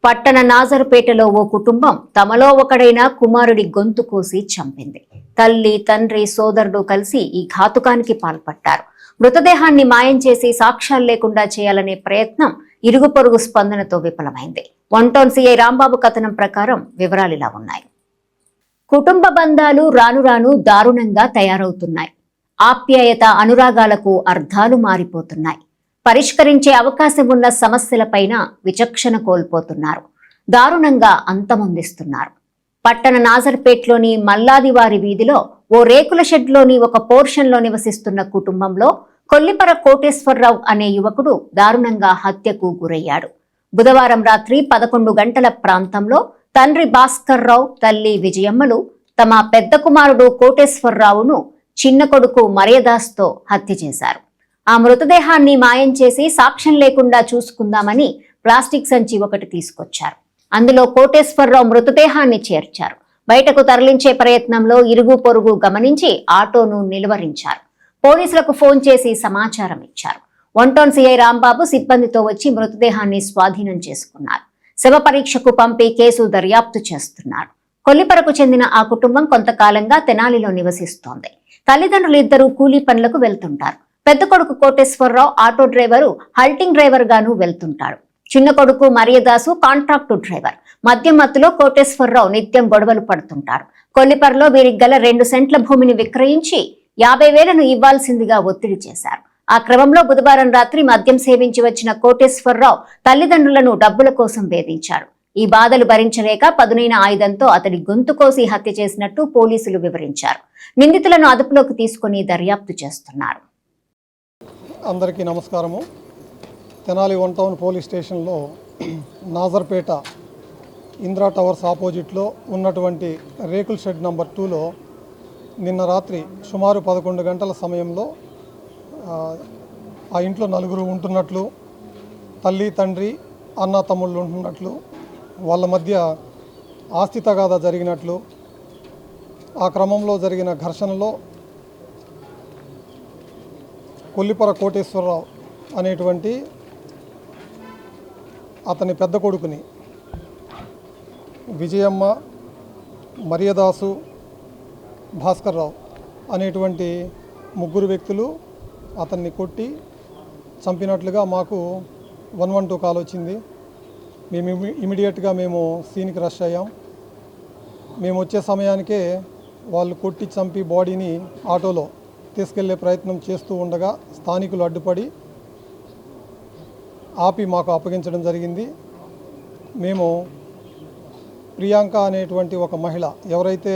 పట్టణ నాజరుపేటలో ఓ కుటుంబం తమలో ఒకడైన కుమారుడి గొంతు కోసి చంపింది. తల్లి, తండ్రి, సోదరుడు కలిసి ఈ ఘాతుకానికి పాల్పడ్డారు. మృతదేహాన్ని మాయం చేసి సాక్ష్యాలు లేకుండా చేయాలనే ప్రయత్నం ఇరుగు పొరుగు స్పందనతో విఫలమైంది. వన్ టౌన్ సిఐ రాంబాబు కథనం ప్రకారం వివరాలు ఇలా ఉన్నాయి. కుటుంబ బంధాలు రాను రాను దారుణంగా తయారవుతున్నాయి. ఆప్యాయత, అనురాగాలకు అర్థాలు మారిపోతున్నాయి. పరిష్కరించే అవకాశం ఉన్న సమస్యలపైన విచక్షణ కోల్పోతున్నారు. దారుణంగా అంతమొందిస్తున్నారు. పట్టణ నాజర్పేట్లోని మల్లాదివారి వీధిలో ఓ రేకుల షెడ్లోని ఒక పోర్షన్లో నివసిస్తున్న కుటుంబంలో కొల్లిపర కోటేశ్వరరావు అనే యువకుడు దారుణంగా హత్యకు గురయ్యాడు. బుధవారం రాత్రి 11 గంటల ప్రాంతంలో తండ్రి భాస్కర్రావు, తల్లి విజయమ్మలు తమ పెద్ద కుమారుడు కోటేశ్వరరావును చిన్న కొడుకు మర్యాదాస్తో హత్య చేశారు. ఆ మృతదేహాన్ని మాయం చేసి సాక్ష్యం లేకుండా చూసుకుందామని ప్లాస్టిక్ సంచి ఒకటి తీసుకొచ్చారు. అందులో కోటేశ్వరరావు మృతదేహాన్ని చేర్చారు. బయటకు తరలించే ప్రయత్నంలో ఇరుగు పొరుగు గమనించి ఆటోను నిలువరించారు. పోలీసులకు ఫోన్ చేసి సమాచారం ఇచ్చారు. వన్ టౌన్ సిఐ రాంబాబు సిబ్బందితో వచ్చి మృతదేహాన్ని స్వాధీనం చేసుకున్నారు. శవ పరీక్షకు పంపి కేసు దర్యాప్తు చేస్తున్నారు. కొల్లిపరకు చెందిన ఆ కుటుంబం కొంతకాలంగా తెనాలిలో నివసిస్తోంది. తల్లిదండ్రులు ఇద్దరు కూలీ పనులకు వెళ్తుంటారు. పెద్ద కొడుకు కోటేశ్వరరావు ఆటో డ్రైవరు, హల్టింగ్ డ్రైవర్ గాను వెళ్తుంటాడు. చిన్న కొడుకు మర్యాదాసు కాంట్రాక్టు డ్రైవర్. మద్యం మత్తులో కోటేశ్వరరావు నిత్యం గొడవలు పడుతుంటాడు. కొల్లిపరలో వీరికి గల 2 సెంట్ల భూమిని విక్రయించి 50,000 ఇవ్వాల్సిందిగా ఒత్తిడి చేశారు. ఆ క్రమంలో బుధవారం రాత్రి మద్యం సేవించి వచ్చిన కోటేశ్వరరావు తల్లిదండ్రులను డబ్బుల కోసం వేధించాడు. ఈ బాధలు భరించలేక పదునైన ఆయుధంతో అతడి గొంతు కోసి హత్య చేసినట్టు పోలీసులు వివరించారు. నిందితులను అదుపులోకి తీసుకుని దర్యాప్తు చేస్తున్నారు. అందరికీ నమస్కారము. తెనాలి వన్ టౌన్ పోలీస్ స్టేషన్లో నాజర్పేట ఇంద్రా టవర్స్ ఆపోజిట్లో ఉన్నటువంటి రేకుల్ షెడ్ నంబర్ 2లో నిన్న రాత్రి సుమారు 11 గంటల సమయంలో ఆ ఇంట్లో 4 ఉంటున్నట్లు, తల్లి, తండ్రి, అన్న, తమ్ముళ్ళు ఉంటున్నట్లు, వాళ్ళ మధ్య ఆస్తి తగాదా జరిగినట్లు, ఆ క్రమంలో జరిగిన ఘర్షణలో కొల్లిపర కోటేశ్వరరావు అనేటువంటి అతని పెద్ద కొడుకుని విజయమ్మ, మర్యాదాసు, భాస్కర్రావు అనేటువంటి 3 వ్యక్తులు అతన్ని కొట్టి చంపినట్లుగా మాకు 112 కాల్ వచ్చింది. మేము ఇమీడియట్గా సీన్కి రష్ అయ్యాం. మేము వచ్చే సమయానికే వాళ్ళు కొట్టి చంపి బాడీని ఆటోలో తీసుకెళ్లే ప్రయత్నం చేస్తూ ఉండగా స్థానికులు అడ్డుపడి ఆపి మాకు అప్పగించడం జరిగింది. మేము ప్రియాంక అనేటువంటి ఒక మహిళ, ఎవరైతే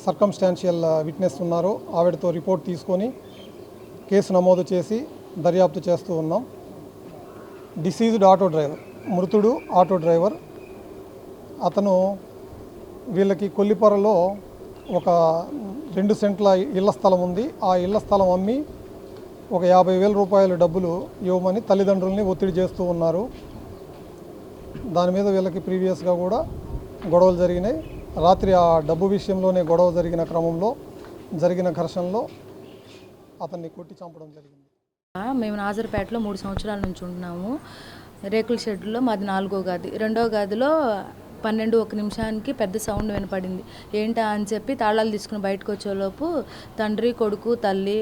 సర్కమ్స్టాన్షియల్ విట్నెస్ ఉన్నారో ఆవిడతో రిపోర్ట్ తీసుకొని కేసు నమోదు చేసి దర్యాప్తు చేస్తూ ఉన్నాం. డిసీజ్డ్ ఆటో డ్రైవర్, మృతుడు ఆటో డ్రైవర్, అతను వీళ్ళకి కొల్లిపరలో ఒక 2 సెంట్ల ఇళ్ల స్థలం ఉంది. ఆ ఇళ్ల స్థలం అమ్మి ఒక 50,000 రూపాయల డబ్బులు ఇవ్వమని తల్లిదండ్రుల్ని ఒత్తిడి చేస్తూ ఉన్నారు. దాని మీద వీళ్ళకి ప్రీవియస్గా కూడా గొడవలు జరిగినాయి. రాత్రి ఆ డబ్బు విషయంలోనే గొడవ జరిగిన క్రమంలో జరిగిన ఘర్షణలో అతన్ని కొట్టి చంపడం జరిగింది. మేము నాజర్పేటలో 3 సంవత్సరాల నుంచి ఉంటున్నాము. రేకుల షెడ్లో మాది 4వ గది. 2వ గదిలో 12:01 పెద్ద సౌండ్ వినపడింది. ఏంటా అని చెప్పి తాళాలు తీసుకుని బయటకు వచ్చేలోపు తండ్రి, కొడుకు, తల్లి,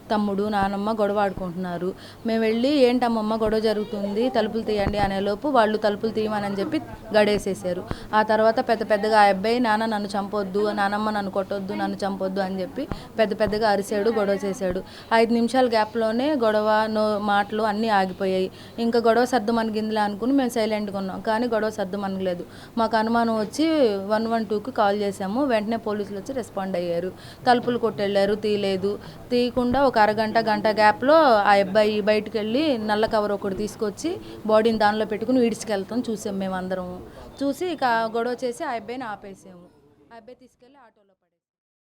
తమ్ముడు, నానమ్మ గొడవ ఆడుకుంటున్నారు. మేము వెళ్ళి ఏంటమ్మమ్మ గొడవ జరుగుతుంది, తలుపులు తీయండి అనేలోపు వాళ్ళు తలుపులు తీయమని చెప్పి గడేసేసారు. ఆ తర్వాత పెద్దగా ఆ అబ్బాయి నాన్న నన్ను చంపొద్దు, నానమ్మ నన్ను కొట్టొద్దు, నన్ను చంపొద్దు అని చెప్పి పెద్దగా అరిసాడు, గొడవ చేశాడు. 5 నిమిషాల గ్యాప్లోనే గొడవ, మాటలు అన్నీ ఆగిపోయాయి. ఇంకా గొడవ సర్దుమణిగిందిలే అనుకుని మేము సైలెంట్గా ఉన్నాం. కానీ గొడవ సర్దుమణగలేదు. మాకు అనుమానం వచ్చి 112కి కాల్ చేసాము. వెంటనే పోలీసులు వచ్చి రెస్పాండ్ అయ్యారు. తలుపులు కొట్టెళ్ళారు, తీయలేదు. తీయకుండా ఒక అరగంట, గంట గ్యాప్లో ఆ అబ్బాయి బయటకు వెళ్ళి నల్ల కవర్ ఒకటి తీసుకొచ్చి బాడీని దానిలో పెట్టుకుని ఈడ్చుకెళ్తాం చూసాం. మేము అందరం చూసి ఇక గొడవ చేసి ఆ అబ్బాయిని ఆపేసాము. ఆ అబ్బాయి తీసుకెళ్ళి ఆటోలో